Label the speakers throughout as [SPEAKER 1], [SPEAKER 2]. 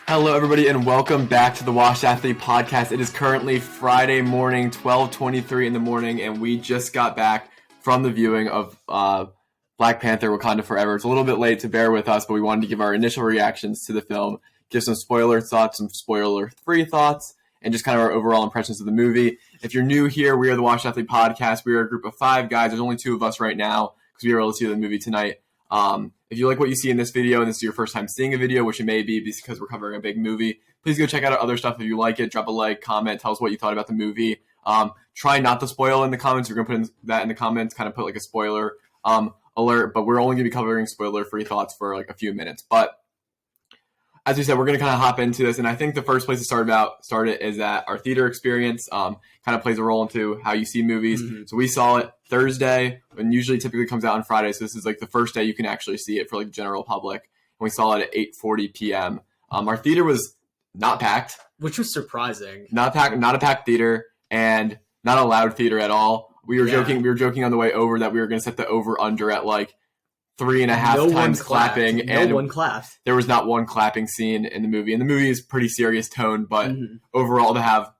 [SPEAKER 1] Hello, everybody, and welcome back to the Washed Athlete Podcast. It is currently Friday morning, 12:23 in the morning, and we just got back from the viewing of Black Panther, Wakanda Forever. It's a little bit late, to bear with us, but we wanted to give our initial reactions to the film, give some spoiler thoughts, some spoiler-free thoughts, and just kind of our overall impressions of the movie. If you're new here, we are the Washed Athlete Podcast. We are a group of 5 guys. There's only 2 of us right now because we were able to see the movie tonight. If you like what you see in this video and this is your first time seeing a video, which it may be because we're covering a big movie, please go check out our other stuff if you like it. Drop a like, comment, tell us what you thought about the movie. Try not to spoil in the comments. We're going to put that in the comments, kind of put like a spoiler alert, but we're only going to be covering spoiler-free thoughts for like a few minutes. But as we said, we're going to kind of hop into this, and I think the first place to start it is that our theater experience kind of plays a role into how you see movies. Mm-hmm. So we saw it Thursday, and usually typically comes out on Friday, so this is like the first day you can actually see it for like the general public, and we saw it at 8:40 p.m. Our theater was not packed.
[SPEAKER 2] Which was surprising.
[SPEAKER 1] Not a packed theater, and not a loud theater at all. We were joking on the way over that we were going to set the over-under at like 3.5 times clapping, and
[SPEAKER 2] no one clapped.
[SPEAKER 1] There was not one clapping scene in the movie, and the movie is pretty serious tone, but overall to have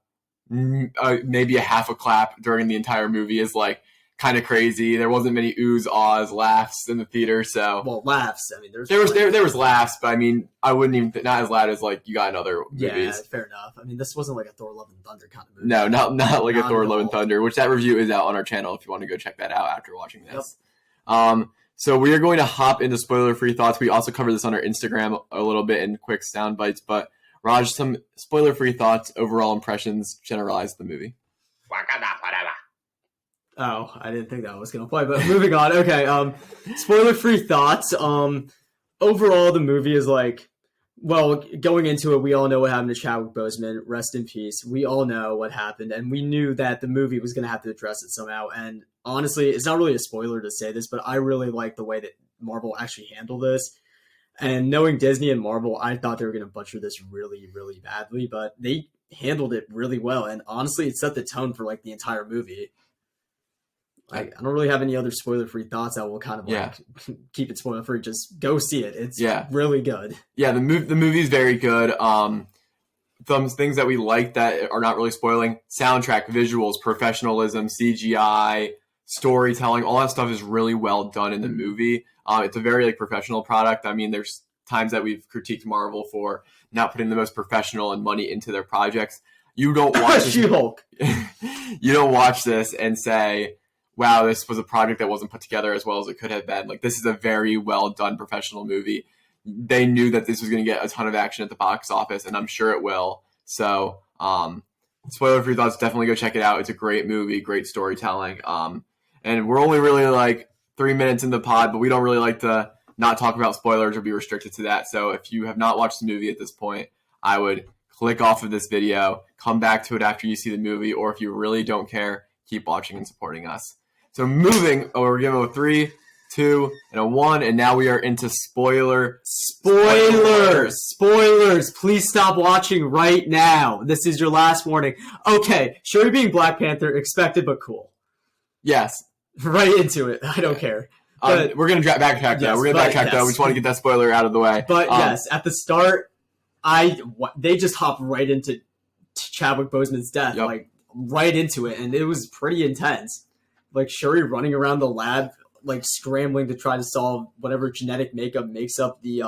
[SPEAKER 1] maybe a half a clap during the entire movie is like kind of crazy. There wasn't many oohs, ahs, laughs in the theater, so
[SPEAKER 2] laughs. I mean,
[SPEAKER 1] there was laughs, but I mean, I wouldn't even, not as loud as like you got in other movies.
[SPEAKER 2] Yeah, fair enough. I mean, this wasn't like a Thor: Love and Thunder kind of movie.
[SPEAKER 1] No, not like a Thor: Love and Thunder, which that review is out on our channel if you want to go check that out after watching this. Yep. So we are going to hop into spoiler-free thoughts. We also cover this on our Instagram a little bit in quick sound bites. But Raj, some spoiler-free thoughts, overall impressions, generalized the movie.
[SPEAKER 3] Wakanda Forever.
[SPEAKER 2] Oh, I didn't think that was going to play, but moving on. Okay, spoiler-free thoughts. Overall, the movie is like, well, going into it, we all know what happened to Chadwick Boseman. Rest in peace. We all know what happened, and we knew that the movie was going to have to address it somehow. And honestly, it's not really a spoiler to say this, but I really like the way that Marvel actually handled this. And knowing Disney and Marvel, I thought they were going to butcher this really, really badly, but they handled it really well. And honestly, it set the tone for like the entire movie. Like, I don't really have any other spoiler-free thoughts. I will kind of keep it spoiler-free. Just go see it. It's really good.
[SPEAKER 1] Yeah, the movie's very good. Some things that we like that are not really spoiling: soundtrack, visuals, professionalism, CGI, storytelling. All that stuff is really well done in the movie. It's a very professional product. I mean, there's times that we've critiqued Marvel for not putting the most professional and money into their projects. You don't watch
[SPEAKER 2] She-Hulk.
[SPEAKER 1] You don't watch this and say, wow, this was a project that wasn't put together as well as it could have been. Like, this is a very well done professional movie. They knew that this was going to get a ton of action at the box office, and I'm sure it will. So, spoiler-free thoughts, definitely go check it out. It's a great movie, great storytelling. And we're only really like 3 minutes in the pod, but we don't really like to not talk about spoilers or be restricted to that. So if you have not watched the movie at this point, I would click off of this video, come back to it after you see the movie, or if you really don't care, keep watching and supporting us. So we're giving a 3, 2, and a 1, and now we are into spoilers.
[SPEAKER 2] Please stop watching right now. This is your last warning. Okay, Shuri being Black Panther, expected but cool.
[SPEAKER 1] Yes.
[SPEAKER 2] Right into it. I don't care.
[SPEAKER 1] We're going to backtrack though. We're going to backtrack though. We just want to get that spoiler out of the way.
[SPEAKER 2] But yes, at the start, they just hopped right into Chadwick Boseman's death, like right into it, and it was pretty intense. Like Shuri running around the lab, like scrambling to try to solve whatever genetic makeup makes up the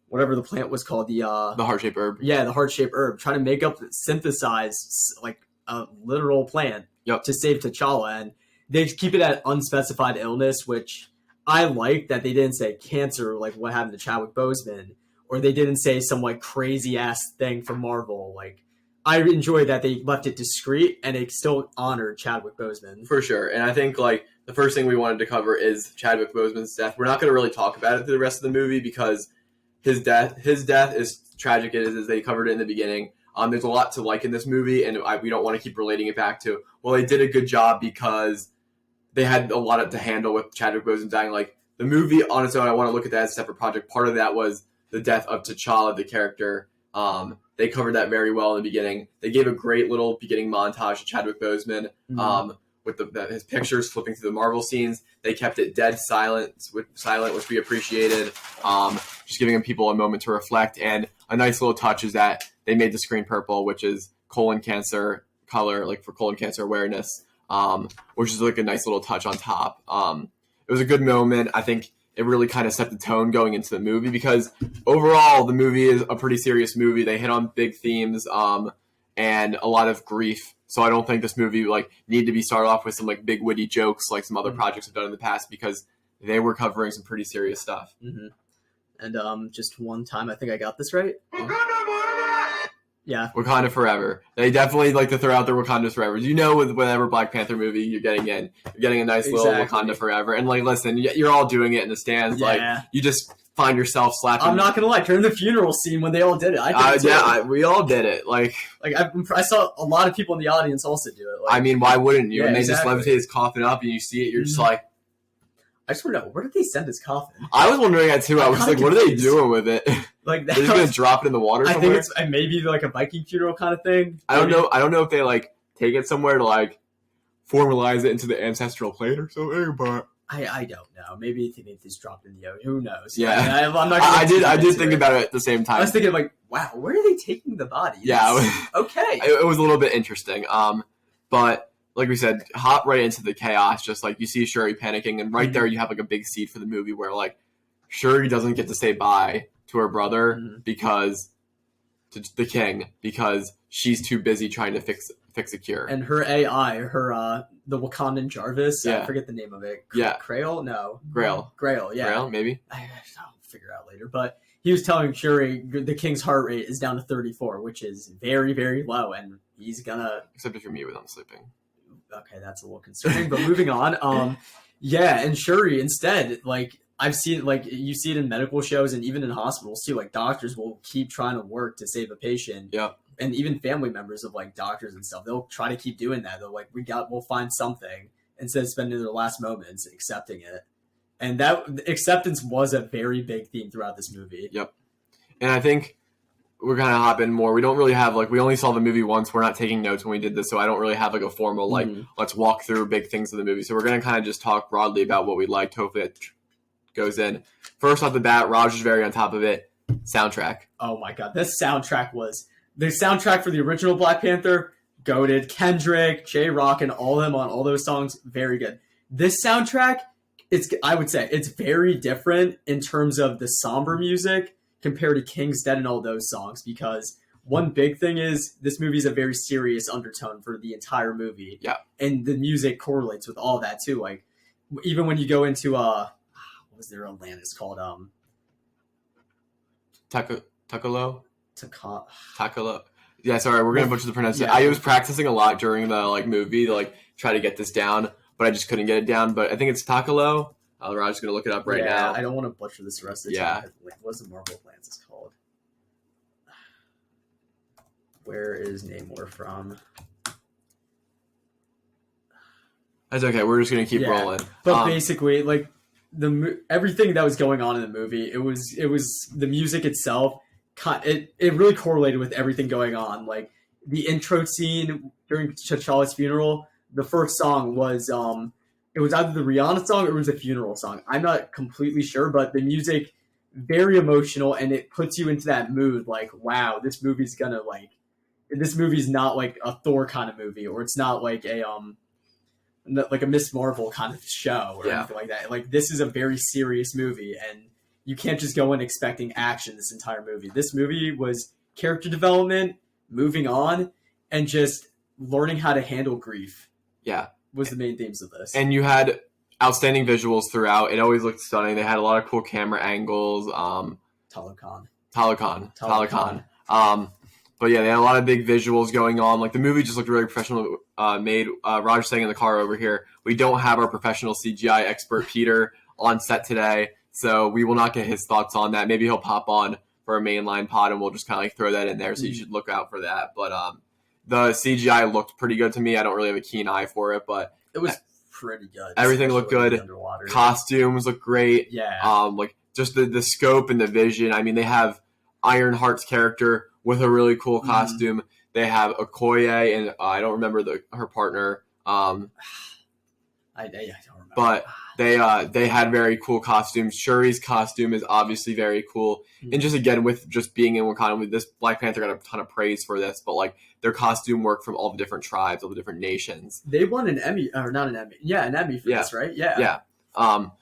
[SPEAKER 2] whatever the plant was called, the
[SPEAKER 1] heart-shaped herb.
[SPEAKER 2] Yeah, the heart-shaped herb. Trying to synthesize like a literal plant to save T'Challa, and they keep it at unspecified illness, which I like that they didn't say cancer, like what happened to Chadwick Boseman, or they didn't say some like crazy ass thing from Marvel. Like, I enjoy that they left it discreet and it still honored Chadwick Boseman.
[SPEAKER 1] For sure. And I think like the first thing we wanted to cover is Chadwick Boseman's death. We're not going to really talk about it through the rest of the movie because his death is tragic as they covered it in the beginning. There's a lot to like in this movie, and we don't want to keep relating it back to, well, they did a good job because they had a lot to handle with Chadwick Boseman dying. Like, the movie on its own, I want to look at that as a separate project. Part of that was the death of T'Challa, the character. They covered that very well in the beginning. They gave a great little beginning montage to Chadwick Boseman, with his pictures flipping through the Marvel scenes. They kept it dead silent, which we appreciated. Just giving people a moment to reflect. And a nice little touch is that they made the screen purple, which is colon cancer color, like for colon cancer awareness, which is like a nice little touch on top. It was a good moment. I think it really kind of set the tone going into the movie, because overall the movie is a pretty serious movie. They hit on big themes and a lot of grief. So I don't think this movie like needed to be started off with some like big witty jokes like some other projects have done in the past, because they were covering some pretty serious stuff.
[SPEAKER 2] Mm-hmm. And just one time, I think I got this right. Yeah.
[SPEAKER 1] Wakanda Forever. They definitely like to throw out their Wakanda Forever. You know, with whatever Black Panther movie you're getting a nice little Wakanda Forever. And like, listen, you're all doing it in the stands. Yeah. Like, you just find yourself slapping.
[SPEAKER 2] I'm not gonna lie. During the funeral scene when they all did it,
[SPEAKER 1] we all did it. Like
[SPEAKER 2] I saw a lot of people in the audience also do it. Like,
[SPEAKER 1] I mean, why wouldn't you? And they just levitate his coffin up, and you see it. You're just like,
[SPEAKER 2] I just want to know, where did they send his coffin?
[SPEAKER 1] I was wondering that too. I was like, what are they doing with it?
[SPEAKER 2] Like,
[SPEAKER 1] they're just gonna drop it in the water somewhere?
[SPEAKER 2] I think it's maybe like a Viking funeral kind of thing.
[SPEAKER 1] I don't know if they like take it somewhere to like formalize it into the ancestral plate or something, but
[SPEAKER 2] I don't know. Maybe they just dropped in the ocean. Who knows?
[SPEAKER 1] Yeah,
[SPEAKER 2] I'm not.
[SPEAKER 1] I did think about it at the same time.
[SPEAKER 2] I was thinking like, wow, where are they taking the body?
[SPEAKER 1] Yeah,
[SPEAKER 2] okay.
[SPEAKER 1] It was a little bit interesting. But like we said, hop right into the chaos. Just like you see Shuri panicking, and right there you have like a big seed for the movie where like Shuri doesn't get to say bye to her brother because to the king, because she's too busy trying to fix a cure.
[SPEAKER 2] And her AI, the Wakandan Jarvis, I forget the name of it. Grail? No.
[SPEAKER 1] Grail, yeah. Grail, maybe.
[SPEAKER 2] I'll figure it out later. But he was telling Shuri the king's heart rate is down to 34, which is very, very low, and he's gonna...
[SPEAKER 1] Except if you're me when I'm sleeping.
[SPEAKER 2] Okay, that's a little concerning, but moving on. And Shuri, instead, like, I've seen, like, you see it in medical shows and even in hospitals, too. Like, doctors will keep trying to work to save a patient.
[SPEAKER 1] Yeah.
[SPEAKER 2] And even family members of, like, doctors and stuff, they'll try to keep doing that. They're like, we'll find something, instead of spending their last moments accepting it. And that acceptance was a very big theme throughout this movie.
[SPEAKER 1] Yep. And I think we're going to hop in more. We don't really have, like, we only saw the movie once. We're not taking notes when we did this, so I don't really have, like, a formal, like, let's walk through big things of the movie. So we're going to kind of just talk broadly about what we liked. Hopefully it goes in. First off the bat, Raj is very on top of it. Soundtrack.
[SPEAKER 2] Oh, my God. This soundtrack was... The soundtrack for the original Black Panther, goated. Kendrick, J-Rock, and all of them on all those songs, very good. This soundtrack, I would say, it's very different in terms of the somber music compared to King's Dead and all those songs, because one big thing is this movie is a very serious undertone for the entire movie.
[SPEAKER 1] Yeah. And
[SPEAKER 2] the music correlates with all that too. Like, even when you go into what was their Atlantis called?
[SPEAKER 1] Takalo?
[SPEAKER 2] Takalo.
[SPEAKER 1] Yeah, sorry, we're gonna butcher the pronunciation. I was practicing a lot during the like movie to like try to get this down, but I just couldn't get it down. But I think it's Takalo. Raj's gonna look it up right now.
[SPEAKER 2] I don't want to butcher this the rest of the time. What's the Marvel Atlantis called? Where is Namor from?
[SPEAKER 1] That's okay. We're just gonna keep rolling.
[SPEAKER 2] But basically, like everything that was going on in the movie, it was the music itself. It really correlated with everything going on. Like the intro scene during T'Challa's funeral, the first song was it was either the Rihanna song or it was a funeral song. I'm not completely sure, but the music very emotional, and it puts you into that mood. Like, wow, this movie's not like a Thor kind of movie, or it's not like a Miss Marvel kind of show or anything like that. Like, this is a very serious movie, and you can't just go in expecting action this entire movie. This movie was character development, moving on, and just learning how to handle grief.
[SPEAKER 1] Yeah.
[SPEAKER 2] Was the main themes of this. And
[SPEAKER 1] you had outstanding visuals throughout. It always looked stunning. They had a lot of cool camera angles.
[SPEAKER 2] Talokan.
[SPEAKER 1] But yeah, they had a lot of big visuals going on. Like, the movie just looked really professional made. Raj saying in the car over here, we don't have our professional CGI expert Peter on set today, so we will not get his thoughts on that. Maybe he'll pop on for a mainline pod, and we'll just kind of like throw that in there, so you should look out for that. But the CGI looked pretty good to me. I don't really have a keen eye for it, but
[SPEAKER 2] it was pretty good.
[SPEAKER 1] Everything looked good. Costumes look great.
[SPEAKER 2] Yeah.
[SPEAKER 1] Like just the scope and the vision. I mean, they have Ironheart's character with a really cool costume. They have Okoye and I don't remember her partner.
[SPEAKER 2] I don't remember.
[SPEAKER 1] But they had very cool costumes. Shuri's costume is obviously very cool. And just again, with just being in Wakanda, with this Black Panther got a ton of praise for this, but like their costume work from all the different tribes, all the different nations.
[SPEAKER 2] They won an Emmy, or not an Emmy. Yeah, an Emmy for this, right? Yeah.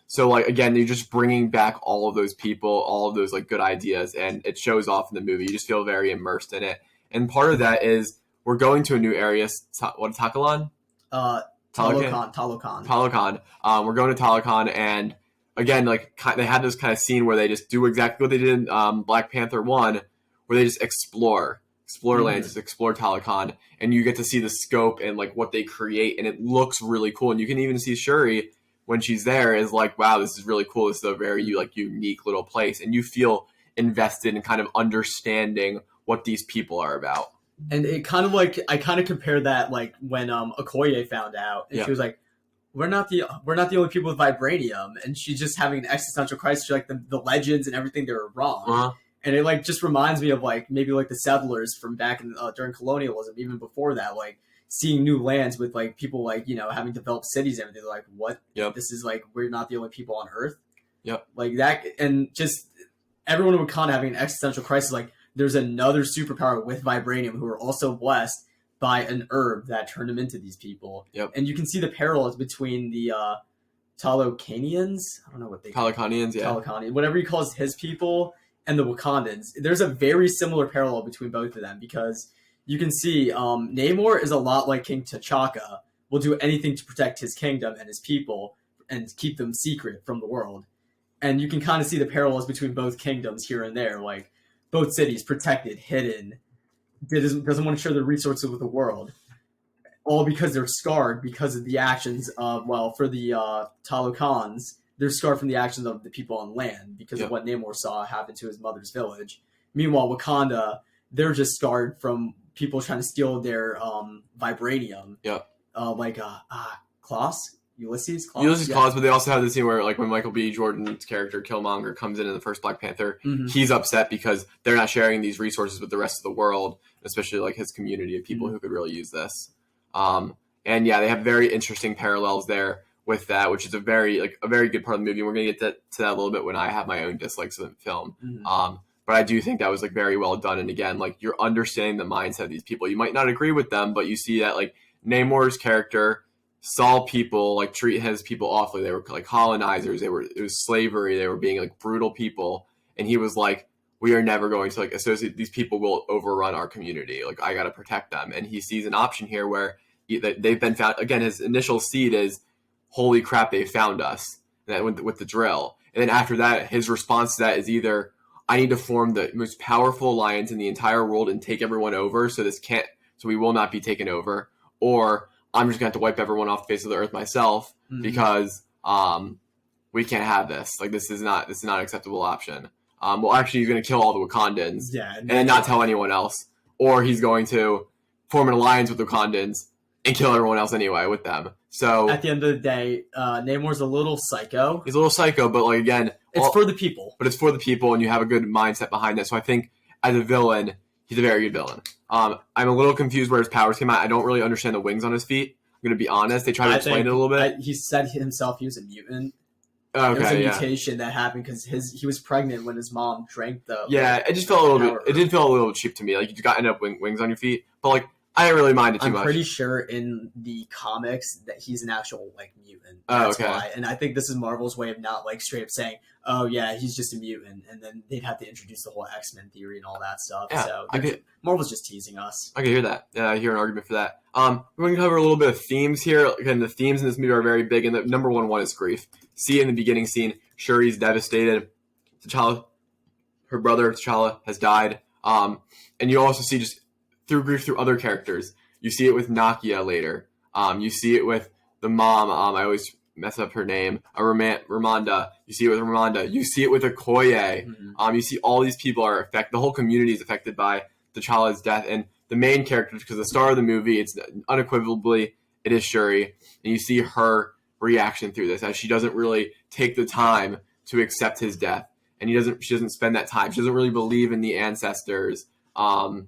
[SPEAKER 1] So like again, you're just bringing back all of those people, all of those like good ideas, and it shows off in the movie. You just feel very immersed in it. And part of that is we're going to a new area. What, Talokan? Talokan. We're going to Talokan, and again, like they had this kind of scene where they just do exactly what they did in Black Panther 1, where they just explore lands, just explore Talokan, and you get to see the scope and like what they create, and it looks really cool. And you can even see Shuri when she's there is like, wow, this is really cool. This is a very unique little place, and you feel invested in kind of understanding what these people are about.
[SPEAKER 2] And it kind of like I kind of compared that like when Okoye found out, and she was like, "We're not the only people with vibranium," and she's just having an existential crisis. She's like the legends and everything, they were wrong. And it like just reminds me of like maybe like the settlers from back in during colonialism, even before that, like seeing new lands with like people like having developed cities and everything. They're like, what? This is like we're not the only people on Earth. Like that, and just everyone in Wakanda having an existential crisis, like. There's another superpower with vibranium who are also blessed by an herb that turned them into these people. And you can see the parallels between the Talokanians. I don't know what they call
[SPEAKER 1] Talokanians,
[SPEAKER 2] Talokanians, whatever he calls his people, and the Wakandans. There's a very similar parallel between both of them because you can see Namor is a lot like King T'Chaka, will do anything to protect his kingdom and his people and keep them secret from the world. And you can kind of see the parallels between both kingdoms here and there, like both cities protected, hidden, doesn't want to share the resources with the world, all because they're scarred because of the actions of, for the Talokans, they're scarred from the actions of the people on land because of what Namor saw happen to his mother's village. Meanwhile, Wakanda, they're just scarred from people trying to steal their vibranium. Klaus? Ulysses
[SPEAKER 1] Klaus, but they also have the scene where, like, when Michael B. Jordan's character Killmonger comes in the first Black Panther, he's upset because they're not sharing these resources with the rest of the world, especially like his community of people who could really use this. And they have very interesting parallels there with that, which is a very good part of the movie. And we're gonna get to that a little bit when I have my own dislikes of the film. But I do think that was like very well done. And again, like you're understanding the mindset of these people. You might not agree with them, but you see that like Namor's character saw people like treat his people awfully. They were like colonizers. It was slavery. They were being like brutal people. And he was like, we are never going to like associate, these people will overrun our community. Like I got to protect them. And he sees an option here where they've been found. Again, his initial seed is, holy crap, they found us. And that with the drill. And then after that, his response to that is either, I need to form the most powerful alliance in the entire world and take everyone over so we will not be taken over, or I'm just going to have to wipe everyone off the face of the earth myself because we can't have this. Like this is not an acceptable option. Actually, he's going to kill all the Wakandans and then not tell anyone else, or he's going to form an alliance with the Wakandans and kill everyone else anyway with them. So
[SPEAKER 2] at the end of the day, Namor's a little psycho.
[SPEAKER 1] He's a little psycho, but like again,
[SPEAKER 2] it's for the people.
[SPEAKER 1] But it's for the people, and you have a good mindset behind it. So I think as a villain, he's a very good villain. I'm a little confused where his powers came out. I don't really understand the wings on his feet. I'm going to be honest. They try to explain it a little bit.
[SPEAKER 2] He said himself he was a mutant.
[SPEAKER 1] Okay,
[SPEAKER 2] it was a mutation that happened because he was pregnant when his mom drank the.
[SPEAKER 1] Yeah, it just felt a little bit. It did feel a little cheap to me. Like you just got end up wings on your feet, but like I didn't really mind it too much.
[SPEAKER 2] I'm pretty sure in the comics that he's an actual like mutant. That's why. And I think this is Marvel's way of not like straight up saying, "Oh yeah, he's just a mutant," and then they'd have to introduce the whole X-Men theory and all that stuff.
[SPEAKER 1] Yeah,
[SPEAKER 2] so Marvel's just teasing us.
[SPEAKER 1] I can hear that. Yeah, I hear an argument for that. We're going to cover a little bit of themes here. Again, the themes in this movie are very big, and the number one is grief. See in the beginning scene, Shuri's devastated. T'Challa, her brother T'Challa, has died. And you also see just through grief through other characters. You see it with Nakia later. You see it with the mom. I always mess up her name. Ramonda. You see it with Ramonda. You see it with Okoye. You see all these people are affected. The whole community is affected by T'Challa's death. And the main character, because the star of the movie, it's unequivocally, it is Shuri. And you see her reaction through this as she doesn't really take the time to accept his death. And she doesn't spend that time. She doesn't really believe in the ancestors.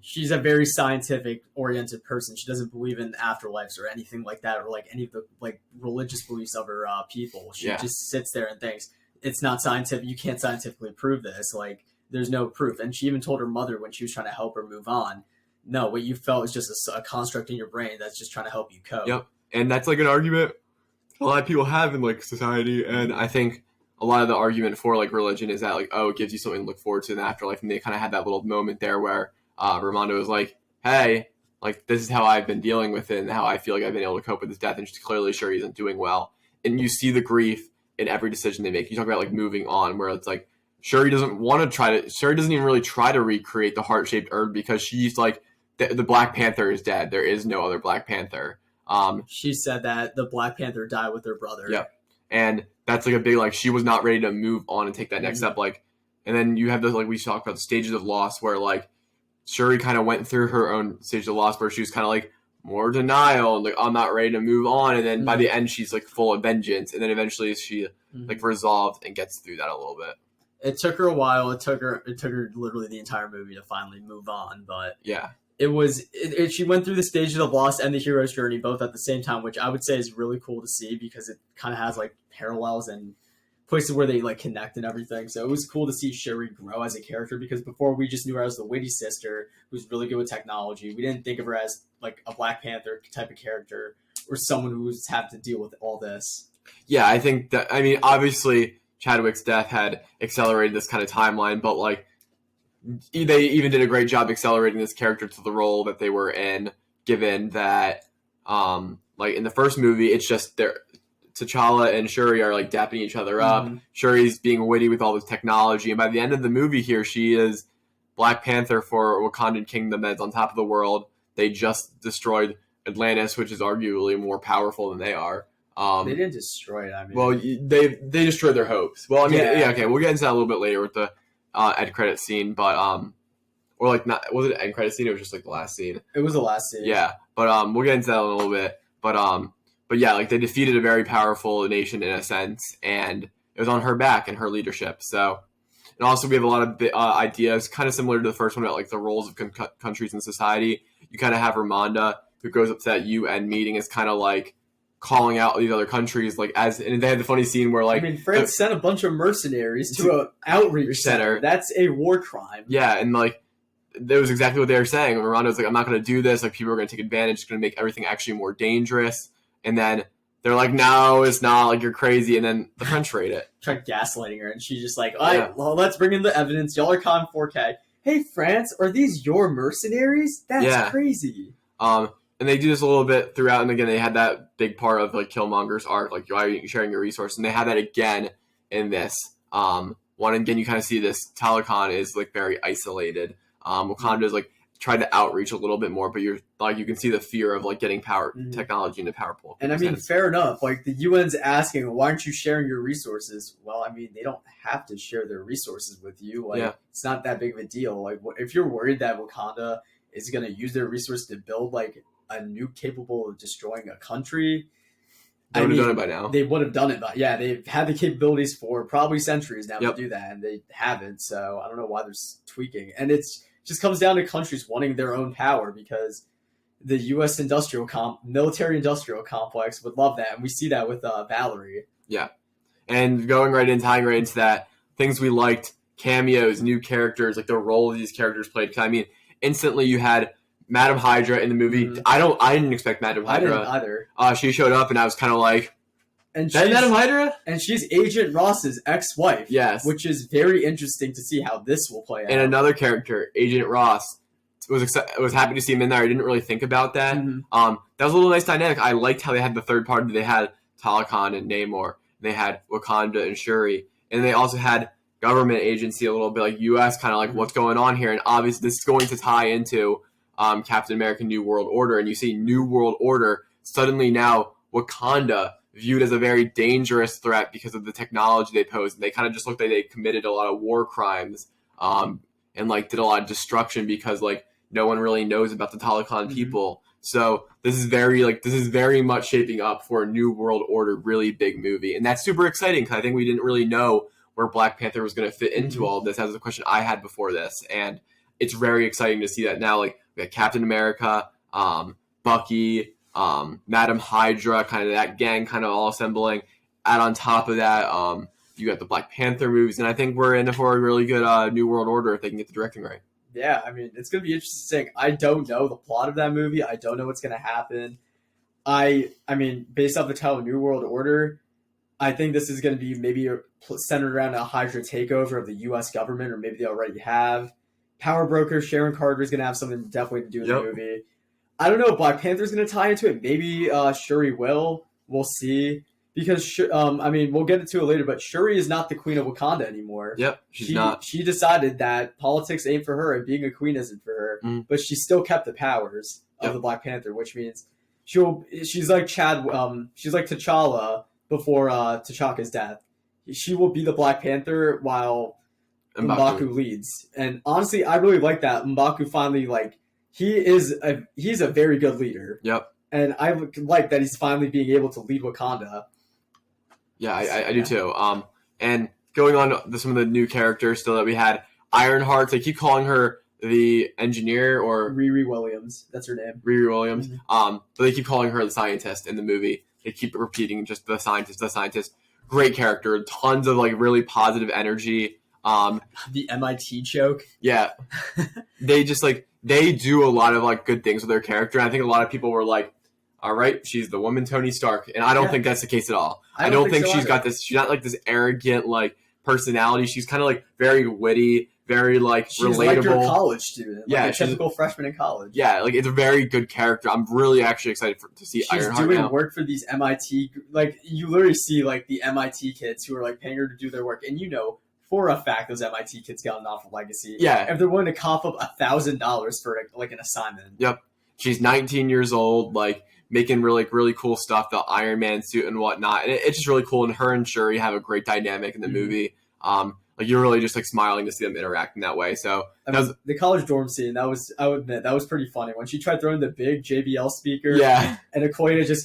[SPEAKER 2] She's a very scientific oriented person. She doesn't believe in afterlives or anything like that, or like any of the like religious beliefs of her people. She just sits there and thinks it's not scientific. You can't scientifically prove this. Like there's no proof. And she even told her mother when she was trying to help her move on, no, what you felt is just a construct in your brain that's just trying to help you cope.
[SPEAKER 1] Yep, and that's like an argument a lot of people have in like society, and I think a lot of the argument for like religion is that like, oh, it gives you something to look forward to in the afterlife, and they kind of had that little moment there where Ramonda was like, hey, like this is how I've been dealing with it and how I feel like I've been able to cope with his death, and she's clearly sure he isn't doing well, and you see the grief in every decision they make. You talk about like moving on, where it's like Shuri doesn't even really try to recreate the heart-shaped herb because she's like the Black Panther is dead. There is no other Black Panther.
[SPEAKER 2] She said that the Black Panther died with her brother.
[SPEAKER 1] Yep. And that's like a big, like, she was not ready to move on and take that next step. Like, and then you have the, like, we talked about the stages of loss where, like, Shuri kind of went through her own stages of loss where she was kind of like more denial and like, I'm not ready to move on. And then by the end, she's like full of vengeance. And then eventually she like resolved and gets through that a little bit.
[SPEAKER 2] It took her a while. It took her literally the entire movie to finally move on. But
[SPEAKER 1] yeah.
[SPEAKER 2] She went through the stages of loss and the hero's journey both at the same time, which I would say is really cool to see because it kind of has like parallels and places where they like connect and everything. So it was cool to see Shuri grow as a character because before we just knew her as the witty sister who's really good with technology. We didn't think of her as like a Black Panther type of character or someone who's had to deal with all this.
[SPEAKER 1] Yeah, I think that, I mean, obviously Chadwick's death had accelerated this kind of timeline, but like, they even did a great job accelerating this character to the role that they were in, given that, like in the first movie, it's just T'Challa and Shuri are like dapping each other up. Shuri's being witty with all this technology, and by the end of the movie here, she is Black Panther for Wakandan Kingdom that's on top of the world. They just destroyed Atlantis, which is arguably more powerful than they are.
[SPEAKER 2] They didn't destroy it. I mean,
[SPEAKER 1] well, they destroyed their hopes. Well, I mean, yeah, okay, we'll get into that a little bit later with the end credit scene, but or like not was it an end credit scene? It was just like the last scene.
[SPEAKER 2] It was the last scene.
[SPEAKER 1] Yeah, but we'll get into that in a little bit. But yeah, like they defeated a very powerful nation in a sense, and it was on her back and her leadership. So, and also we have a lot of ideas, kind of similar to the first one about like the roles of countries in society. You kind of have Ramonda who goes up to that UN meeting, is kind of like calling out these other countries, like and they had the funny scene where like
[SPEAKER 2] I mean, France sent a bunch of mercenaries to an outreach center. That's a war crime.
[SPEAKER 1] Yeah, and like that was exactly what they were saying. Ramonda was like, I'm not going to do this. Like people are going to take advantage. It's going to make everything actually more dangerous. And then they're like, no, it's not. Like you're crazy. And then the French raid it.
[SPEAKER 2] Tried gaslighting her, and she's just like, all right, well, let's bring in the evidence. Y'all are caught in 4K. Hey, France, are these your mercenaries? That's crazy.
[SPEAKER 1] And they do this a little bit throughout, and again, they had that big part of like Killmonger's arc, like why are you sharing your resource, and they had that again in this. One again, you kind of see this. Talokan is like very isolated. Wakanda is like tried to outreach a little bit more, but you're like you can see the fear of like getting power technology into power pool.
[SPEAKER 2] And I mean, fair enough. Like the UN's asking, why aren't you sharing your resources? Well, I mean, they don't have to share their resources with you. Like it's not that big of a deal. Like if you're worried that Wakanda is going to use their resources to build like a nuke capable of destroying a country,
[SPEAKER 1] they would have done it by now.
[SPEAKER 2] They would have done it, but yeah, they've had the capabilities for probably centuries now to do that, and they haven't. So I don't know why they're tweaking. And it's just comes down to countries wanting their own power because the U.S. military industrial complex would love that, and we see that with Valerie. Yeah,
[SPEAKER 1] and tying right into that, things we liked, cameos, new characters, like the role these characters played. Because I mean, instantly you had Madam Hydra in the movie. I didn't expect Madam Hydra.
[SPEAKER 2] I didn't either.
[SPEAKER 1] She showed up, and I was kind of like, "That Madam Hydra?"
[SPEAKER 2] And she's Agent Ross's ex-wife.
[SPEAKER 1] Yes,
[SPEAKER 2] which is very interesting to see how this will play out.
[SPEAKER 1] And another character, Agent Ross, was happy to see him in there. I didn't really think about that. That was a little nice dynamic. I liked how they had the third party. They had Talokan and Namor. They had Wakanda and Shuri, and they also had government agency a little bit, like U.S. kind of like what's going on here. And obviously, this is going to tie into Captain America New World Order, and you see New World Order suddenly now Wakanda viewed as a very dangerous threat because of the technology they posed. And they kind of just looked like they committed a lot of war crimes and like did a lot of destruction because like no one really knows about the Talokan people. So this is very much shaping up for a New World Order really big movie, and that's super exciting because I think we didn't really know where Black Panther was going to fit into all of this. That was a question I had before this, and it's very exciting to see that now. Like we got Captain America, Bucky, Madam Hydra, kind of that gang, kind of all assembling. Add on top of that, you got the Black Panther movies, and I think we're in for a really good New World Order if they can get the directing right.
[SPEAKER 2] Yeah, I mean, it's going to be interesting. I don't know the plot of that movie. I don't know what's going to happen. I mean, based off the title New World Order, I think this is going to be maybe centered around a Hydra takeover of the U.S. government, or maybe they already have. Power Broker, Sharon Carter is going to have something definitely to do with the movie. I don't know if Black Panther is going to tie into it. Maybe Shuri will. We'll see. Because, I mean, we'll get into it later, but Shuri is not the queen of Wakanda anymore.
[SPEAKER 1] She's not. She
[SPEAKER 2] decided that politics ain't for her and being a queen isn't for her, but she still kept the powers of the Black Panther, which means she's like she's like T'Challa before T'Chaka's death. She will be the Black Panther while M'Baku leads. And honestly, I really like that. M'Baku finally, he's a very good leader.
[SPEAKER 1] Yep.
[SPEAKER 2] And I like that he's finally being able to lead Wakanda.
[SPEAKER 1] Yeah, I do too. And going on to some of the new characters still that we had, Ironheart, they keep calling her the engineer or
[SPEAKER 2] Riri Williams. That's her name.
[SPEAKER 1] Riri Williams. But they keep calling her the scientist in the movie. They keep repeating just the scientist, the scientist. Great character. Tons of really positive energy.
[SPEAKER 2] The MIT joke.
[SPEAKER 1] Yeah. They just they do a lot of good things with their character. And I think a lot of people were like, all right, she's the woman Tony Stark. And I don't think that's the case at all. I don't think she's got this, she's not this arrogant personality. She's kind of very witty, very she's relatable.
[SPEAKER 2] Like your college student. A typical freshman in college.
[SPEAKER 1] Yeah, it's a very good character. I'm really actually excited to see Ironheart.
[SPEAKER 2] She's doing work for these MIT, you literally see the MIT kids who are paying her to do their work. And for a fact, those MIT kids got an awful legacy.
[SPEAKER 1] Yeah.
[SPEAKER 2] If they're willing to cough up $1,000 for an assignment.
[SPEAKER 1] Yep. She's 19 years old, making really cool stuff, the Iron Man suit and whatnot. And it's just really cool. And her and Shuri have a great dynamic in the movie. You're really just smiling to see them interact in that way. So
[SPEAKER 2] the college dorm scene, I would admit, that was pretty funny. When she tried throwing the big JBL speaker, and Okoye just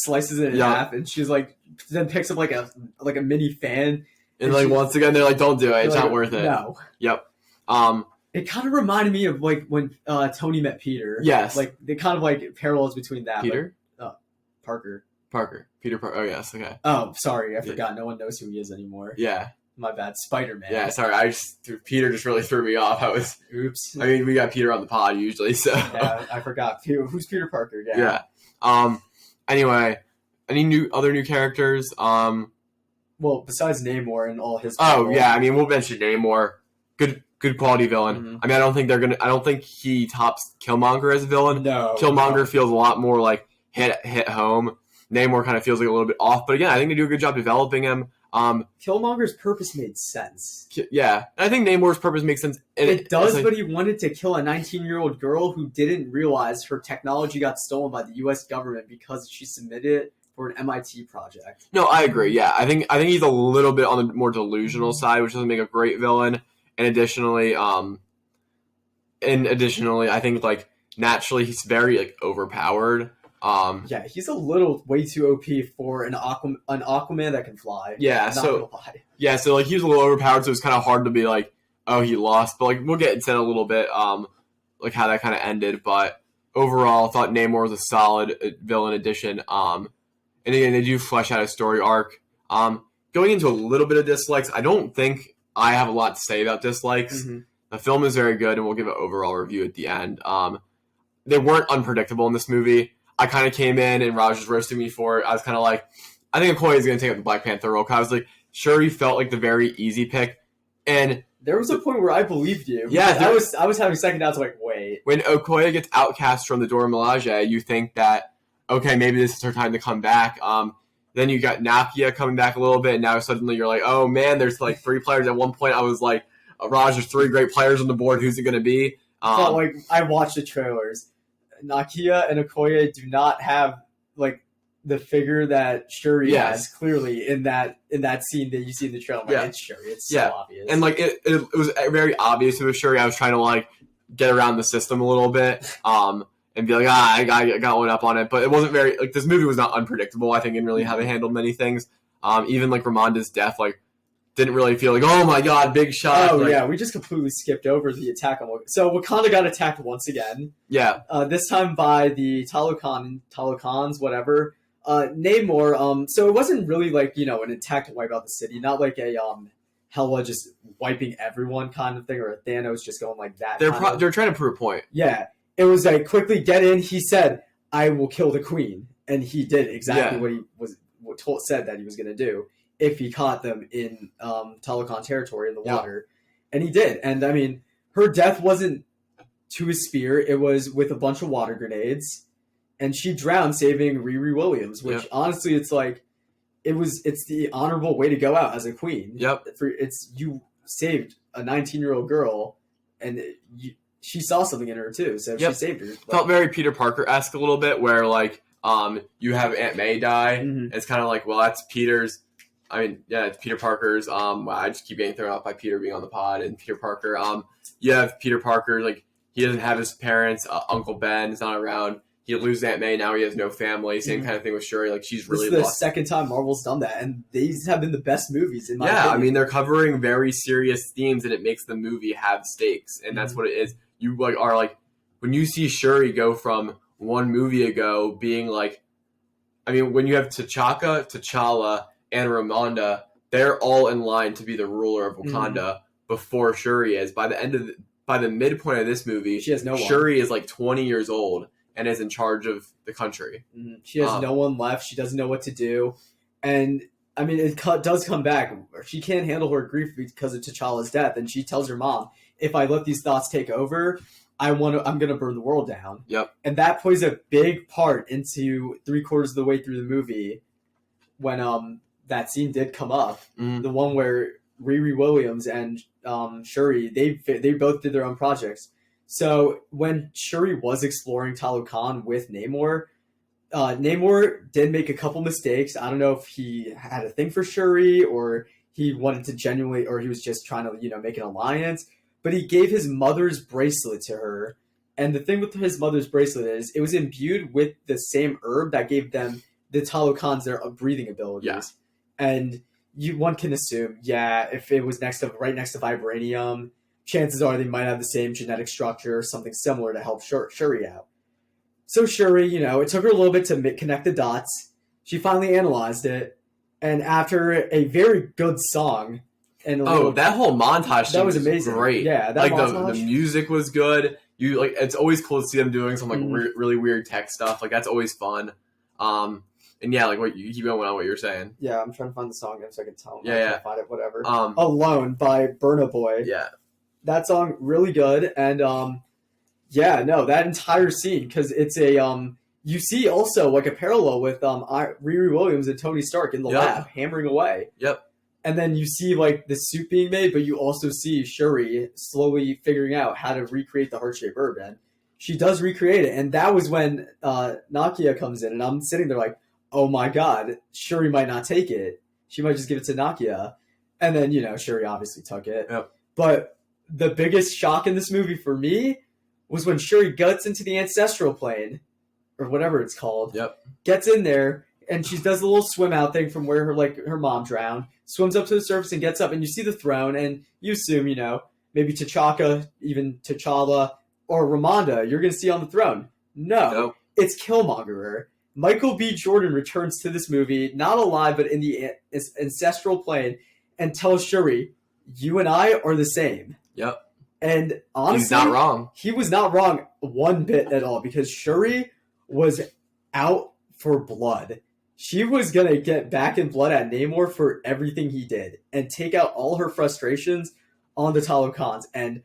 [SPEAKER 2] slices it in half, and she's then picks up a mini fan.
[SPEAKER 1] And once again, they're don't do it. It's not worth it.
[SPEAKER 2] No.
[SPEAKER 1] Yep.
[SPEAKER 2] It kind of reminded me of when Tony met Peter.
[SPEAKER 1] Yes.
[SPEAKER 2] They kind of parallels between that.
[SPEAKER 1] Peter?
[SPEAKER 2] Parker.
[SPEAKER 1] Peter Parker. Oh, yes. Okay.
[SPEAKER 2] Oh, sorry. I forgot. No one knows who he is anymore.
[SPEAKER 1] Yeah.
[SPEAKER 2] My bad. Spider-Man.
[SPEAKER 1] Yeah, sorry. Peter just really threw me off.
[SPEAKER 2] Oops.
[SPEAKER 1] I mean, we got Peter on the pod usually, so.
[SPEAKER 2] Yeah, I forgot. Who's Peter Parker?
[SPEAKER 1] Yeah. Anyway, any other new characters?
[SPEAKER 2] Well, besides Namor and all his.
[SPEAKER 1] Oh yeah, I mean we'll mention Namor. Good quality villain.
[SPEAKER 2] Mm-hmm.
[SPEAKER 1] I mean, I don't think he tops Killmonger as a villain.
[SPEAKER 2] No.
[SPEAKER 1] Killmonger feels a lot more hit home. Namor kind of feels a little bit off, but again, I think they do a good job developing him.
[SPEAKER 2] Killmonger's purpose made sense.
[SPEAKER 1] Yeah, and I think Namor's purpose makes sense.
[SPEAKER 2] It does, but he wanted to kill a 19-year-old girl who didn't realize her technology got stolen by the U.S. government because she submitted it for an MIT project.
[SPEAKER 1] No, I agree. Yeah, I think he's a little bit on the more delusional side, which doesn't make a great villain. And additionally, I think naturally he's very overpowered.
[SPEAKER 2] Yeah, he's a little way too OP for an Aquaman that can fly.
[SPEAKER 1] Yeah, so he was a little overpowered, so it's kind of hard to be oh, he lost. But we'll get into it a little bit, how that kind of ended. But overall, I thought Namor was a solid villain addition. And again, they do flesh out a story arc. Going into a little bit of dislikes, I don't think I have a lot to say about dislikes.
[SPEAKER 2] Mm-hmm.
[SPEAKER 1] The film is very good, and we'll give an overall review at the end. They weren't unpredictable in this movie. I kind of came in, and Raj was roasting me for it. I was kind of I think Okoye is going to take up the Black Panther role. Cause I was Shuri felt like the very easy pick. And
[SPEAKER 2] there was a point where I believed you.
[SPEAKER 1] Yeah.
[SPEAKER 2] I was having second doubts, wait.
[SPEAKER 1] When Okoye gets outcast from the Dora Milaje, you think that, okay, maybe this is her time to come back. Then you got Nakia coming back a little bit, and now suddenly you're oh man, there's three players. At one point I was Raj, there's three great players on the board. Who's it going to be?
[SPEAKER 2] I watched the trailers. Nakia and Okoye do not have the figure that Shuri has clearly in that scene that you see in the trailer. It's Shuri. It's so obvious.
[SPEAKER 1] And it was very obvious it was Shuri. I was trying to get around the system a little bit. And be I got one up on it. But it wasn't very, this movie was not unpredictable, I think, in really how they handled many things. Even Ramonda's death, didn't really feel like, oh my god, big shot.
[SPEAKER 2] Oh
[SPEAKER 1] like,
[SPEAKER 2] yeah, we just completely skipped over the attack on Wakanda. So Wakanda got attacked once again.
[SPEAKER 1] Yeah.
[SPEAKER 2] This time by the Talokans, whatever. Namor. So it wasn't really like an attack to wipe out the city, not like a Hela just wiping everyone kind of thing, or a Thanos just going like that.
[SPEAKER 1] They're trying to prove a point.
[SPEAKER 2] Yeah, it was like quickly get in. He said, "I will kill the queen," and he did exactly what he said that he was going to do if he caught them in Talokan territory in the water, and he did. And I mean, her death wasn't to his spear; it was with a bunch of water grenades, and she drowned, saving Riri Williams. Which honestly, it's like it's the honorable way to go out as a queen.
[SPEAKER 1] Yep.
[SPEAKER 2] You saved a 19-year-old girl, and she saw something in her too, so she saved her.
[SPEAKER 1] Felt very Peter Parker-esque a little bit, where like you have Aunt May die.
[SPEAKER 2] Mm-hmm.
[SPEAKER 1] It's kind of like, well, that's Peter's. I mean, yeah, it's Peter Parker's. I just keep getting thrown off by Peter being on the pod and Peter Parker. You have Peter Parker, like he doesn't have his parents. Uncle Ben is not around. He loses Aunt May. Now he has no family. Same kind of thing with Shuri. Like she's really
[SPEAKER 2] this is the second time Marvel's done that, and these have been the best movies in my opinion.
[SPEAKER 1] I mean they're covering very serious themes, and it makes the movie have stakes, and that's what it is. You like are like when you see Shuri go from one movie ago being like, I mean, when you have T'Challa, and Ramonda, they're all in line to be the ruler of Wakanda before Shuri is. By the midpoint of this movie,
[SPEAKER 2] she has no one.
[SPEAKER 1] Shuri is like 20 years old and is in charge of the country.
[SPEAKER 2] She has no one left. She doesn't know what to do. And, I mean, it does come back. She can't handle her grief because of T'Challa's death. And she tells her mom, if I let these thoughts take over, I'm going to burn the world down.
[SPEAKER 1] Yep.
[SPEAKER 2] And that plays a big part into 3/4 of the way through the movie when that scene did come up. The one where Riri Williams and Shuri, they both did their own projects. So when Shuri was exploring Talokan with Namor, Namor did make a couple mistakes. I don't know if he had a thing for Shuri or he wanted to genuinely, or he was just trying to, make an alliance. But he gave his mother's bracelet to her. And the thing with his mother's bracelet is it was imbued with the same herb that gave them the Talokans their breathing abilities.
[SPEAKER 1] Yeah.
[SPEAKER 2] And one can assume, if it was right next to vibranium, chances are they might have the same genetic structure or something similar to help Shuri out. So Shuri, it took her a little bit to connect the dots. She finally analyzed it, and after a very good song, and
[SPEAKER 1] that whole montage
[SPEAKER 2] that was amazing.
[SPEAKER 1] Great.
[SPEAKER 2] Yeah,
[SPEAKER 1] that the music was good. You like it's always cool to see them doing some like really weird tech stuff. Like that's always fun. And yeah, like what you keep going on what you're saying.
[SPEAKER 2] Yeah, I'm trying to find the song so I can tell them.
[SPEAKER 1] Yeah,
[SPEAKER 2] I can find it, whatever. Alone by Burna Boy.
[SPEAKER 1] Yeah.
[SPEAKER 2] That song really good, and that entire scene, because it's a you see also like a parallel with Riri Williams and Tony Stark in the lab hammering away.
[SPEAKER 1] Yep.
[SPEAKER 2] And then you see like the suit being made, but you also see Shuri slowly figuring out how to recreate the heart-shaped herb, and she does recreate it. And that was when Nakia comes in, and I'm sitting there like, oh my god, Shuri might not take it. She might just give it to Nakia. And then, Shuri obviously took it.
[SPEAKER 1] Yep.
[SPEAKER 2] But the biggest shock in this movie for me was when Shuri gets into the ancestral plane, or whatever it's called.
[SPEAKER 1] Yep.
[SPEAKER 2] Gets in there, and she does the little swim out thing from where her mom drowned, swims up to the surface and gets up, and you see the throne, and you assume, maybe even T'Challa, or Ramonda, you're going to see on the throne. No.
[SPEAKER 1] Nope.
[SPEAKER 2] It's Killmonger. Michael B. Jordan returns to this movie, not alive, but in the ancestral plane, and tells Shuri, you and I are the same.
[SPEAKER 1] Yep.
[SPEAKER 2] And honestly,
[SPEAKER 1] he's not wrong.
[SPEAKER 2] He was not wrong one bit at all, because Shuri was out for blood. She was going to get back in blood at Namor for everything he did and take out all her frustrations on the Talokans. And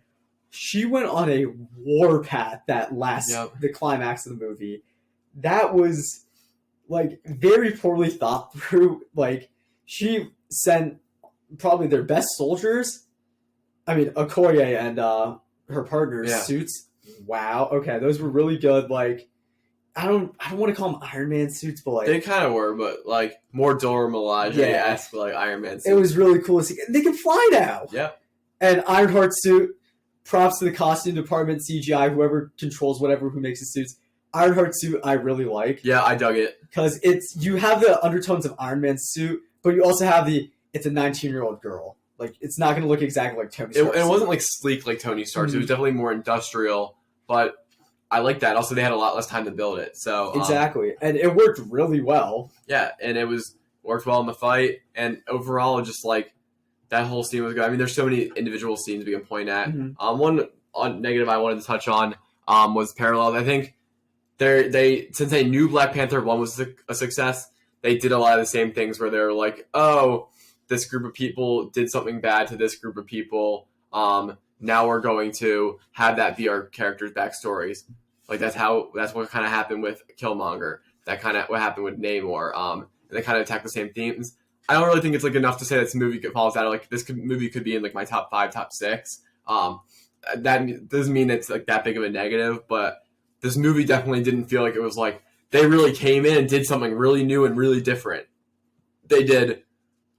[SPEAKER 2] she went on a war path that the climax of the movie. That was like very poorly thought through. Like she sent probably their best soldiers. I mean, Okoye and her partner's suits. Wow. Okay, those were really good. Like, I don't want to call them Iron Man suits, but like
[SPEAKER 1] they kind of were, but like more Dora Milaje-esque, like Iron Man suits.
[SPEAKER 2] It was really cool to see. They can fly now.
[SPEAKER 1] Yeah. And
[SPEAKER 2] Ironheart suit. Props to the costume department, CGI, whoever controls who makes the suits. Ironheart suit, I really like.
[SPEAKER 1] Yeah, I dug it
[SPEAKER 2] because you have the undertones of Iron Man's suit, but you also have it's a 19-year-old girl. like it's not going to look exactly like Tony Stark.
[SPEAKER 1] It wasn't like sleek like Tony Stark's. It was definitely more industrial, but I like that. Also, they had a lot less time to build it, so
[SPEAKER 2] exactly, and it worked really well.
[SPEAKER 1] Yeah, and worked well in the fight, and overall, just like that whole scene was good. I mean, there's so many individual scenes we can point at. One negative I wanted to touch on was parallels. I think since they knew Black Panther 1 was a success, they did a lot of the same things where they were like, oh, this group of people did something bad to this group of people. Now we're going to have that be our characters' backstories. Like that's what kind of happened with Killmonger. That kind of what happened with Namor. And they kind of attack the same themes. I don't really think it's like enough to say that this movie falls out. Like movie could be in like my top 5, top 6. That doesn't mean it's like that big of a negative, but this movie definitely didn't feel like it was like they really came in and did something really new and really different. They did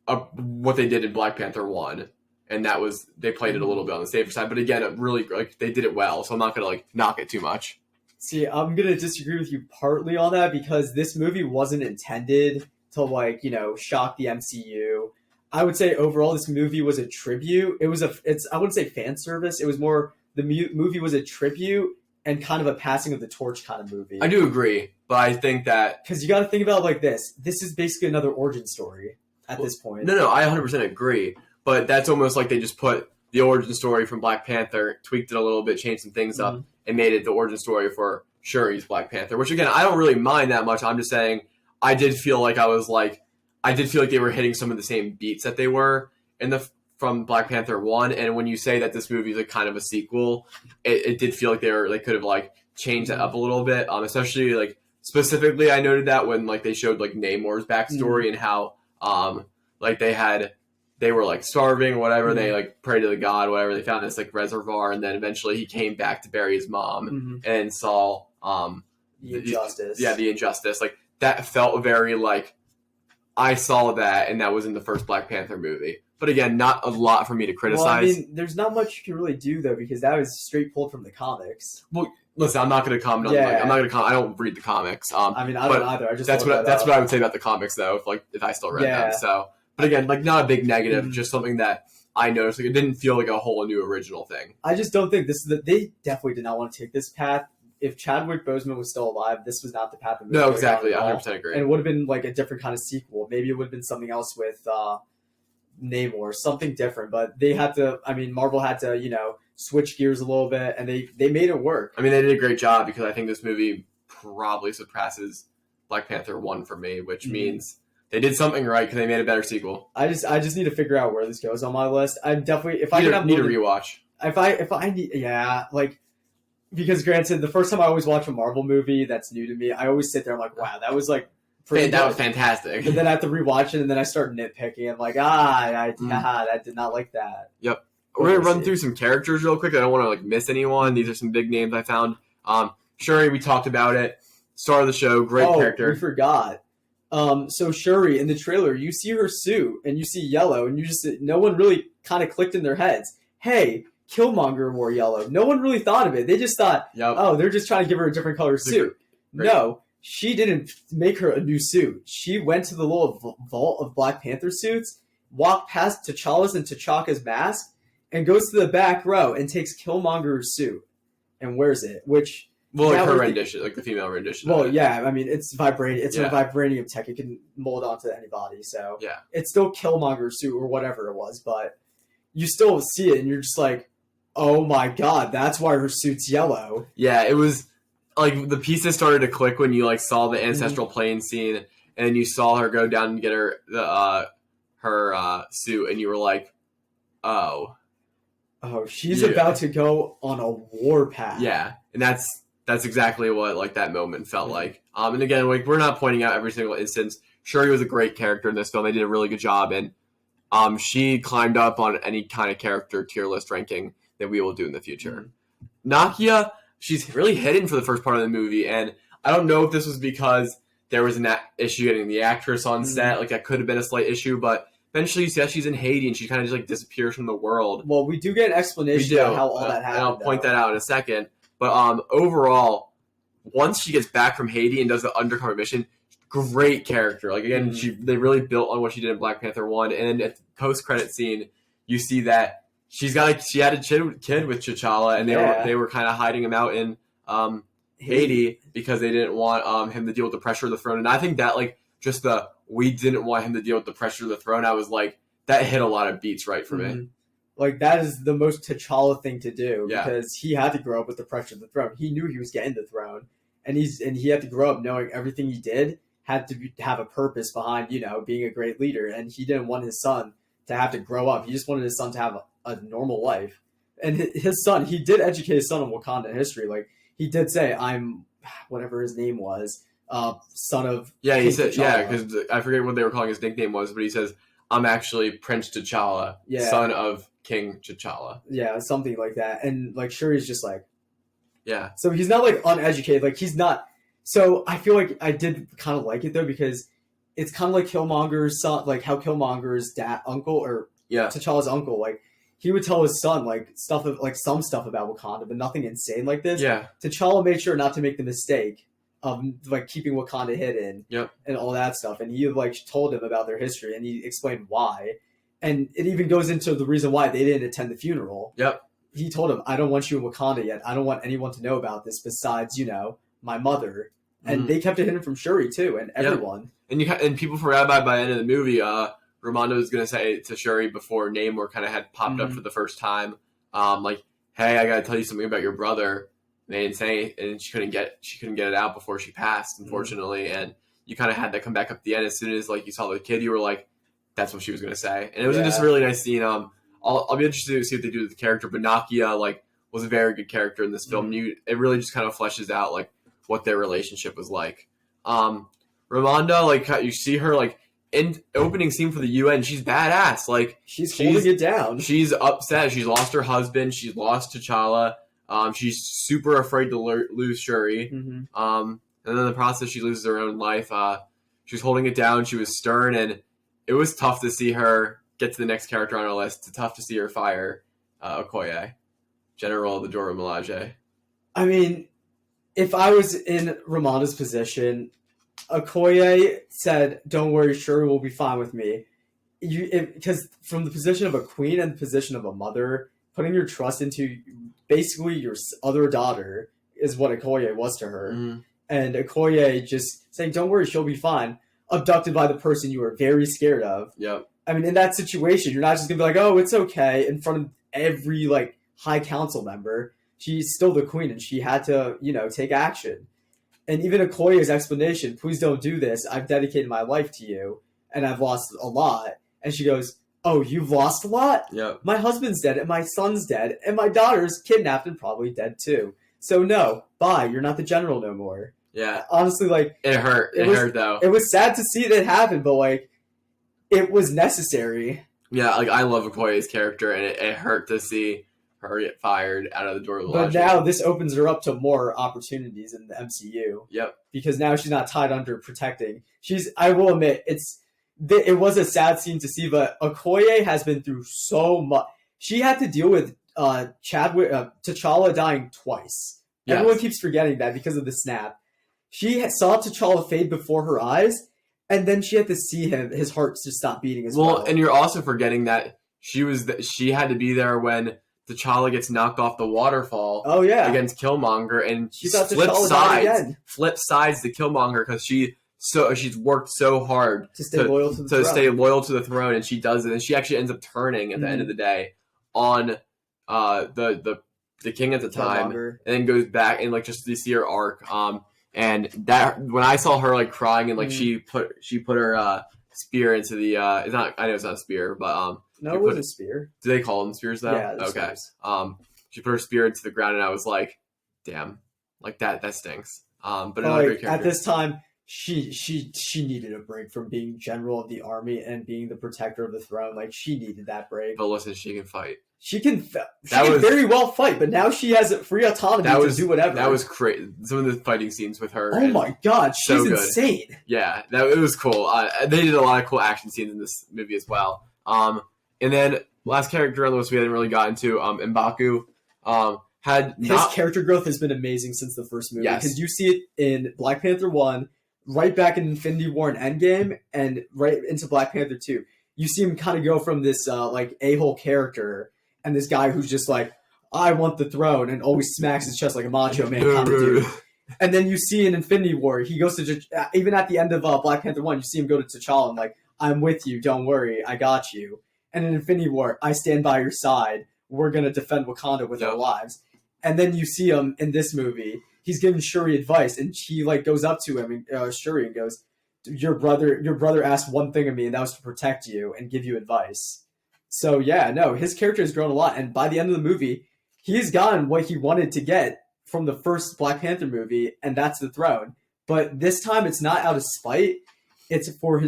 [SPEAKER 1] what they did in Black Panther 1, and that was they played it a little bit on the safer side. But again, it really like they did it well, so I'm not gonna like knock it too much.
[SPEAKER 2] See, I'm gonna disagree with you partly on that because this movie wasn't intended to like shock the MCU. I would say overall this movie was a tribute. I wouldn't say fan service. It was more the movie was a tribute and kind of a passing of the torch kind of movie.
[SPEAKER 1] I do agree, but I think that
[SPEAKER 2] because you got to think about it like this. This is basically another origin story at this point.
[SPEAKER 1] No, I 100% agree, but that's almost like they just put the origin story from Black Panther, tweaked it a little bit, changed some things up, and made it the origin story for Shuri's Black Panther. Which again, I don't really mind that much. I'm just saying I did feel like they were hitting some of the same beats that they were from Black Panther 1, and when you say that this movie is like kind of a sequel, it did feel like they could have like changed that up a little bit. Especially like specifically, I noted that when like they showed like Namor's backstory and how like they were like starving or whatever, they like prayed to the god, whatever, they found this like reservoir, and then eventually he came back to bury his mom and saw
[SPEAKER 2] the injustice.
[SPEAKER 1] The injustice. Like that felt very like I saw that, and that was in the first Black Panther movie. But again, not a lot for me to criticize.
[SPEAKER 2] Well, I mean, there's not much you can really do though because that was straight pulled from the comics.
[SPEAKER 1] Well, listen, I'm not going to comment on. I'm not going to. I don't read the comics.
[SPEAKER 2] I mean, I don't either. I just
[SPEAKER 1] that's what I would say about the comics though. If I still read them. So, but again, like not a big negative, just something that I noticed. Like it didn't feel like a whole new original thing.
[SPEAKER 2] I just don't think they definitely did not want to take this path. If Chadwick Boseman was still alive, this was not the path.
[SPEAKER 1] No, exactly. 100% agree.
[SPEAKER 2] And it would have been like a different kind of sequel. Maybe it would have been something else with Namor, something different. But they had to. I mean, Marvel had to, switch gears a little bit, and they made it work.
[SPEAKER 1] I mean, they did a great job because I think this movie probably surpasses Black Panther 1 for me, which means they did something right because they made a better sequel.
[SPEAKER 2] I just need to figure out where this goes on my list. I'm definitely
[SPEAKER 1] I need a rewatch.
[SPEAKER 2] If I need, because granted, the first time I always watch a Marvel movie that's new to me, I always sit there. I'm like, wow, that was like
[SPEAKER 1] that was fantastic.
[SPEAKER 2] But then I have to rewatch it, and then I start nitpicking. I'm like, I did not like that.
[SPEAKER 1] Yep. We're gonna run through some characters real quick. I don't want to like miss anyone. These are some big names I found. Shuri, we talked about it. Star of the show, great character.
[SPEAKER 2] We forgot. So Shuri in the trailer, you see her suit and you see yellow, and no one really kind of clicked in their heads. Hey, Killmonger wore yellow. No one really thought of it. They just thought, oh, they're just trying to give her a different color suit. Great. No, she didn't make her a new suit. She went to the little vault of Black Panther suits, walked past T'Challa's and T'Chaka's mask, and goes to the back row and takes Killmonger's suit and wears it, which...
[SPEAKER 1] Well, like her rendition, like the female rendition.
[SPEAKER 2] Well, yeah, I mean, it's vibranium. It's a vibranium tech. It can mold onto anybody, so...
[SPEAKER 1] Yeah.
[SPEAKER 2] It's still Killmonger's suit or whatever it was, but you still see it and you're just like, oh my god, that's why her suit's yellow.
[SPEAKER 1] Yeah, it was... Like, the pieces started to click when you, like, saw the ancestral plane scene, and you saw her go down and get her suit, and you were like, oh...
[SPEAKER 2] Oh, she's about to go on a warpath.
[SPEAKER 1] Yeah, and that's exactly what like that moment felt like. And again, like we're not pointing out every single instance. Shuri was a great character in this film. They did a really good job, and she climbed up on any kind of character tier list ranking that we will do in the future. Nakia, she's really hidden for the first part of the movie, and I don't know if this was because there was an issue getting the actress on set. Like that could have been a slight issue, but eventually you see that she's in Haiti and she kind of just like disappears from the world.
[SPEAKER 2] Well, we do get an explanation of how all that happened.
[SPEAKER 1] And I'll point that out in a second. But overall, once she gets back from Haiti and does the undercover mission, great character. Like again, they really built on what she did in Black Panther 1. And then at the post-credit scene, you see that she had a kid with T'Challa, and they were kind of hiding him out in Haiti because they didn't want him to deal with the pressure of the throne. And I think that we didn't want him to deal with the pressure of the throne. I was like, that hit a lot of beats right for me.
[SPEAKER 2] Like, that is the most T'Challa thing to do because he had to grow up with the pressure of the throne. He knew he was getting the throne, and he had to grow up knowing everything he did had to have a purpose behind, being a great leader. And he didn't want his son to have to grow up. He just wanted his son to have a normal life. And his son, he did educate his son on Wakanda history. Like, he did say, I'm, whatever his name was, son of
[SPEAKER 1] he said, because I forget what they were calling his nickname was, but he says, I'm actually Prince T'Challa, son of King T'Challa.
[SPEAKER 2] Yeah, something like that. And, like, Shuri's just like...
[SPEAKER 1] Yeah.
[SPEAKER 2] So he's not, like, uneducated. Like, he's not... So I feel like I did kind of like it, though, because it's kind of like Killmonger's son, like, how Killmonger's uncle, or T'Challa's uncle, like, he would tell his son, like, some stuff about Wakanda, but nothing insane like this.
[SPEAKER 1] Yeah.
[SPEAKER 2] T'Challa made sure not to make the mistake of, like, keeping Wakanda hidden and all that stuff. And he, like, told him about their history, and he explained why. And it even goes into the reason why they didn't attend the funeral.
[SPEAKER 1] Yep.
[SPEAKER 2] He told him, I don't want you in Wakanda yet. I don't want anyone to know about this besides, my mother. And they kept it hidden from Shuri, too, and everyone.
[SPEAKER 1] And people forgot about it by the end of the movie. Ramonda was going to say to Shuri before Namor kind of had popped up for the first time, like, hey, I got to tell you something about your brother. And they didn't say it, and she couldn't get it out before she passed, unfortunately. And you kind of had that come back up at the end. As soon as, like, you saw the kid, you were like, that's what she was going to say. And it was just a really nice scene. I'll be interested to see what they do with the character. But Nakia, like, was a very good character in this film. It really just kind of fleshes out, like, what their relationship was like. Ramonda, like, you see her, like, in opening scene for the UN, she's badass. Like,
[SPEAKER 2] she's holding it down.
[SPEAKER 1] She's upset. She's lost her husband. She's lost T'Challa. She's super afraid to lose Shuri. And then in the process, she loses her own life. She was holding it down. She was stern, and it was tough to see her get to the next character on our list. It's tough to see her fire Okoye, General of the Dora Milaje.
[SPEAKER 2] I mean, if I was in Ramonda's position, Okoye said, don't worry, Shuri will be fine with me. Because from the position of a queen and the position of a mother, putting your trust into basically your other daughter is what Okoye was to her. And Okoye just saying, don't worry, she'll be fine, abducted by the person you were very scared of.
[SPEAKER 1] Yep.
[SPEAKER 2] I mean, in that situation, you're not just going to be like, oh, it's okay, in front of every, like, high council member. She's still the queen, and she had to, take action. And even Okoye's explanation, please don't do this. I've dedicated my life to you, and I've lost a lot. And she goes, oh, you've lost a lot?
[SPEAKER 1] Yep.
[SPEAKER 2] My husband's dead, and my son's dead, and my daughter's kidnapped and probably dead too. So no, bye. You're not the general no more.
[SPEAKER 1] Yeah.
[SPEAKER 2] Honestly, like...
[SPEAKER 1] It hurt. It hurt, though.
[SPEAKER 2] It was sad to see that happen, but, like, it was necessary.
[SPEAKER 1] Yeah, like, I love Okoye's character, and it hurt to see her get fired out of the Dora Milaje.
[SPEAKER 2] But now this opens her up to more opportunities in the MCU.
[SPEAKER 1] Yep. Because
[SPEAKER 2] now she's not tied under protecting. I will admit, it was a sad scene to see, but Okoye has been through so much. She had to deal with T'Challa dying twice. Yes. Everyone keeps forgetting that because of the snap. She saw T'Challa fade before her eyes, and then she had to see his heart just stop beating as well.
[SPEAKER 1] Well, and you're also forgetting that she had to be there when T'Challa gets knocked off the waterfall.
[SPEAKER 2] Oh yeah,
[SPEAKER 1] against Killmonger, and
[SPEAKER 2] she thought T'Challa died again.
[SPEAKER 1] Flip sides to Killmonger because she's worked so hard
[SPEAKER 2] to stay loyal to
[SPEAKER 1] the throne, and she does it, and she actually ends up turning at the end of the day on the king at the time,
[SPEAKER 2] Killmonger.
[SPEAKER 1] And then goes back and, like, just to see her arc. And that when I saw her, like, crying and, like, she put her spear into the I know it's not a spear, but
[SPEAKER 2] no, it was a spear.
[SPEAKER 1] Do they call them spears though?
[SPEAKER 2] Yeah,
[SPEAKER 1] okay.
[SPEAKER 2] Spears.
[SPEAKER 1] She put her spear into the ground, and I was like, damn, like that stinks. But another
[SPEAKER 2] like,
[SPEAKER 1] great character.
[SPEAKER 2] At this time, she needed a break from being general of the army and being the protector of the throne. Like, she needed that break.
[SPEAKER 1] But listen, she can fight.
[SPEAKER 2] She can very well fight, but now she has free autonomy to do whatever.
[SPEAKER 1] That was crazy. Some of the fighting scenes with her.
[SPEAKER 2] Oh my god, she's so insane.
[SPEAKER 1] Yeah, it was cool. They did a lot of cool action scenes in this movie as well. And then last character on the list we hadn't really gotten to, M'Baku. His
[SPEAKER 2] character growth has been amazing since the first movie.
[SPEAKER 1] Yes.
[SPEAKER 2] Because you see it in Black Panther 1, right back in Infinity War and Endgame, and right into Black Panther 2. you see him kind of go from this like a-hole character and this guy who's just like, I want the throne, and always smacks his chest like a macho man kind of dude. And then you see in Infinity War, he goes to even at the end of Black Panther 1, you see him go to T'Challa and like, I'm with you, don't worry, I got you. And in Infinity War, I stand by your side. We're gonna defend Wakanda with our lives. And then you see him in this movie. He's giving Shuri advice, and she like goes up to him, and Shuri, and goes, "Your brother asked one thing of me, and that was to protect you and give you advice." So yeah, no, his character has grown a lot, and by the end of the movie, he's gotten what he wanted to get from the first Black Panther movie, and that's the throne. But this time, it's not out of spite. It's for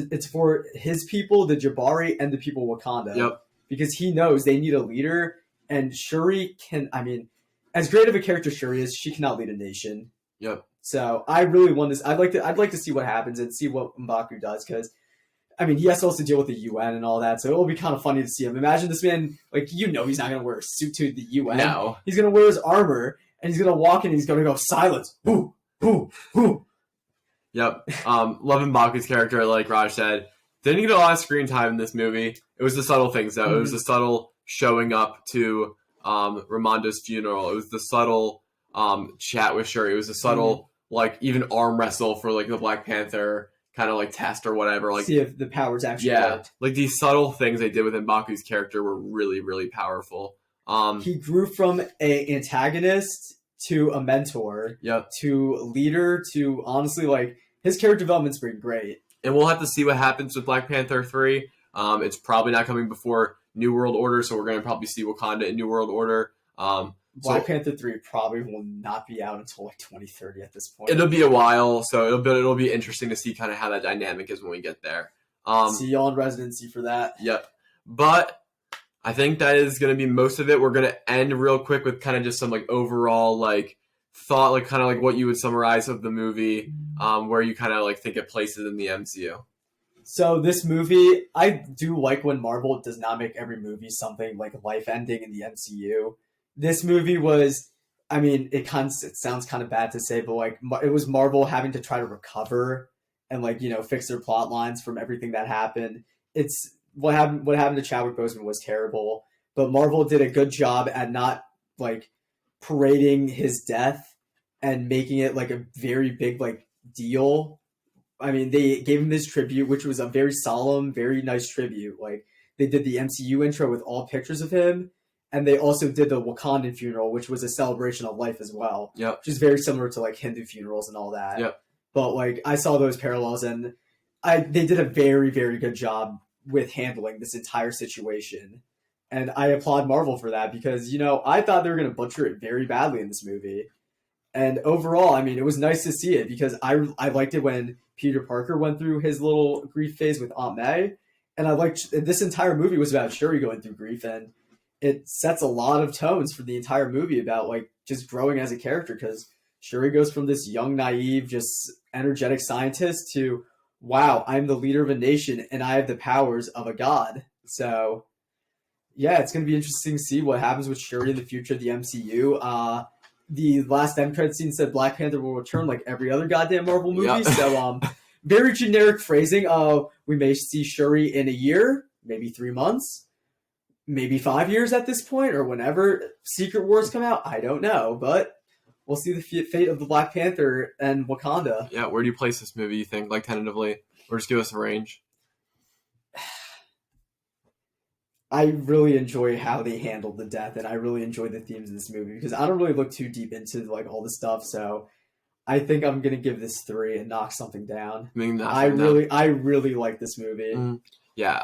[SPEAKER 2] his people, the Jabari, and the people of Wakanda.
[SPEAKER 1] Yep.
[SPEAKER 2] Because he knows they need a leader, and Shuri can. I mean, as great of a character Shuri is, she cannot lead a nation.
[SPEAKER 1] Yep.
[SPEAKER 2] So I really want this. I'd like to see what happens and see what M'Baku does, because I mean, he has to also deal with the UN and all that, so it'll be kind of funny to see him. Imagine this man, like, he's not going to wear a suit to the UN.
[SPEAKER 1] No.
[SPEAKER 2] He's going to wear his armor, and he's going to walk in, and he's going to go, silence, whoo, whoo, whoo.
[SPEAKER 1] Yep. Love M'Baku's character, like Raj said, didn't get a lot of screen time in this movie. It was the subtle things, though. Mm-hmm. It was the subtle showing up to Ramonda's funeral. It was the subtle chat with Shuri. It was the subtle, like, even arm wrestle for, like, the Black Panther kind of like test or whatever, like
[SPEAKER 2] see if the powers actually worked.
[SPEAKER 1] Like these subtle things they did with M'Baku's character were really, really powerful.
[SPEAKER 2] He grew from a antagonist to a mentor, to leader, to honestly, like, his character development's been great.
[SPEAKER 1] And we'll have to see what happens with Black Panther 3. It's probably not coming before New World Order, so we're going to probably see Wakanda in New World Order.
[SPEAKER 2] Black Panther 3 probably will not be out until like 2030 at this point.
[SPEAKER 1] It'll be a while, so it'll be interesting to see kind of how that dynamic is when we get there.
[SPEAKER 2] See y'all in residency for that.
[SPEAKER 1] Yep. But I think that is going to be most of it. We're going to end real quick with kind of just some like overall like thought, like kind of like what you would summarize of the movie, where you kind of like think it places in the MCU.
[SPEAKER 2] So this movie, I do like when Marvel does not make every movie something like life-ending in the MCU. This movie was, I mean, it sounds kind of bad to say, but like it was Marvel having to try to recover and like, you know, fix their plot lines from everything that happened. It's what happened to Chadwick Boseman was terrible, but Marvel did a good job at not like parading his death and making it like a very big like deal. I mean, they gave him this tribute, which was a very solemn, very nice tribute. Like they did the MCU intro with all pictures of him. And they also did the Wakandan funeral, which was a celebration of life as well.
[SPEAKER 1] Yep.
[SPEAKER 2] Which is very similar to like Hindu funerals and all that.
[SPEAKER 1] Yep.
[SPEAKER 2] But like I saw those parallels, and they did a very, very good job with handling this entire situation. And I applaud Marvel for that, because, you know, I thought they were going to butcher it very badly in this movie. And overall, I mean, it was nice to see it, because I liked it when Peter Parker went through his little grief phase with Aunt May. And I liked this entire movie was about Shuri going through grief, and it sets a lot of tones for the entire movie about like just growing as a character, because Shuri goes from this young, naive, just energetic scientist to, wow, I'm the leader of a nation and I have the powers of a god. So yeah, it's going to be interesting to see what happens with Shuri in the future of the MCU. The last end credit scene said Black Panther will return like every other goddamn Marvel movie. Yep. So very generic phrasing. We may see Shuri in a year, maybe 3 months. Maybe 5 years at this point, or whenever Secret Wars come out. I don't know, but we'll see the fate of the Black Panther and Wakanda.
[SPEAKER 1] Yeah, where do you place this movie, you think, like tentatively? Or just give us a range?
[SPEAKER 2] I really enjoy how they handled the death, and I really enjoy the themes of this movie, because I don't really look too deep into like all the stuff, so I think I'm gonna give this 3 and knock something down. I really like this movie.
[SPEAKER 1] Yeah,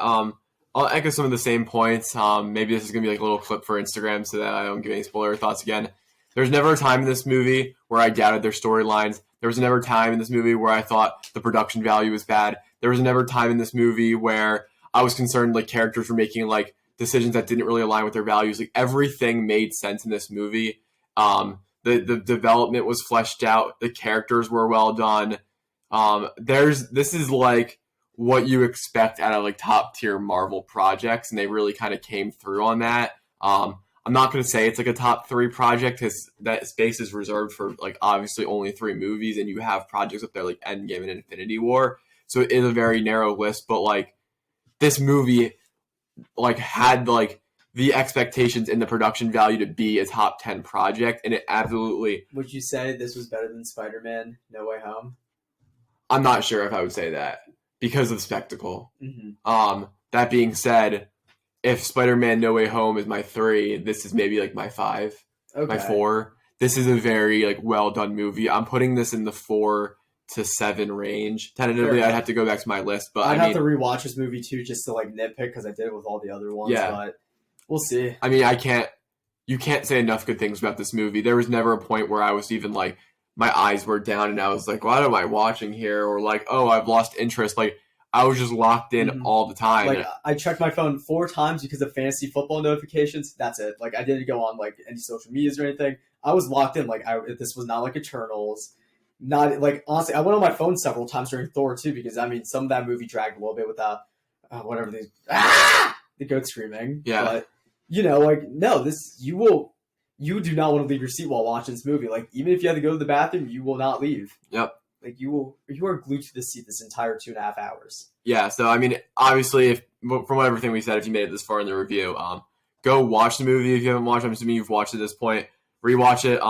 [SPEAKER 1] I'll echo some of the same points. Maybe this is going to be like a little clip for Instagram so that I don't give any spoiler thoughts again. There's never a time in this movie where I doubted their storylines. There was never a time in this movie where I thought the production value was bad. There was never a time in this movie where I was concerned like characters were making like decisions that didn't really align with their values. Like everything made sense in this movie. The development was fleshed out. The characters were well done. This is like what you expect out of like top tier Marvel projects, and they really kind of came through on that. I'm not going to say it's like a top 3 project, because that space is reserved for like obviously only 3 movies, and you have projects up there like Endgame and Infinity War, so it is a very narrow list. But like this movie like had like the expectations and the production value to be a top 10 project, and it absolutely.
[SPEAKER 2] Would you say this was better than Spider-Man No Way Home?
[SPEAKER 1] I'm not sure if I would say that because of spectacle.
[SPEAKER 2] Mm-hmm.
[SPEAKER 1] That being said, if Spider-Man No Way Home is my 3, this is maybe like my 5, my 4. This is a very like well done movie. I'm putting this in the 4 to 7 range. Tentatively,
[SPEAKER 2] Fair.
[SPEAKER 1] I'd have to go back to my list, but
[SPEAKER 2] I'd have to rewatch this movie too, just to like nitpick because I did it with all the other ones.
[SPEAKER 1] Yeah.
[SPEAKER 2] But we'll see.
[SPEAKER 1] I mean, you can't say enough good things about this movie. There was never a point where I was even like, my eyes were down and I was like, what am I watching here? Or like, oh, I've lost interest. Like, I was just locked in all the time.
[SPEAKER 2] Like, I checked my phone 4 times because of fantasy football notifications. That's it. Like, I didn't go on like any social medias or anything. I was locked in. Like, this was not like Eternals. Not like, honestly, I went on my phone several times during Thor too because I mean, some of that movie dragged a little bit without whatever these the goat screaming.
[SPEAKER 1] Yeah.
[SPEAKER 2] But like, no, you do not want to leave your seat while watching this movie. Like, even if you have to go to the bathroom, you will not leave.
[SPEAKER 1] Yep.
[SPEAKER 2] Like, you are glued to the seat this entire 2.5 hours.
[SPEAKER 1] Yeah, so I mean, obviously, from everything we said, if you made it this far in the review, go watch the movie if you haven't watched it. I'm assuming you've watched it at this point. Rewatch it.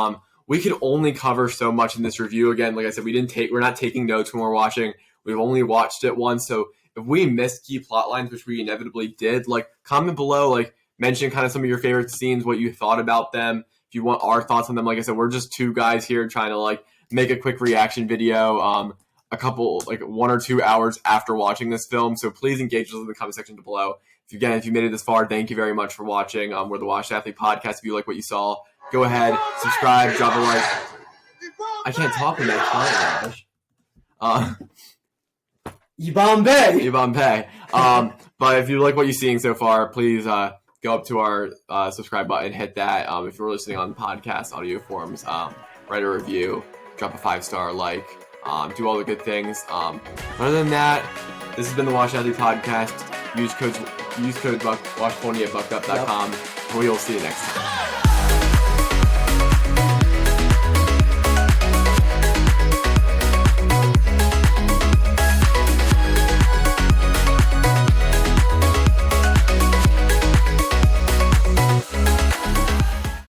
[SPEAKER 1] We could only cover so much in this review. Again, like I said, we're not taking notes when we're watching. We've only watched it once, so if we missed key plot lines, which we inevitably did, like, comment below, like, mention kind of some of your favorite scenes, what you thought about them. If you want our thoughts on them, like I said, we're just 2 guys here trying to like make a quick reaction video a couple, like 1 or 2 hours after watching this film. So please engage with us in the comment section below. If you made it this far, thank you very much for watching. We're the Washed Athlete Podcast. If you like what you saw, go ahead, subscribe, drop a like. I can't talk in that time, Yibambe. But if you like what you're seeing so far, please go up to our subscribe button, hit that. If you're listening on podcast audio forms, write a review, drop a 5-star like, do all the good things. Other than that, this has been the Wash Athlete Podcast. Use code WASH20 at buckedup.com, and we will see you next time.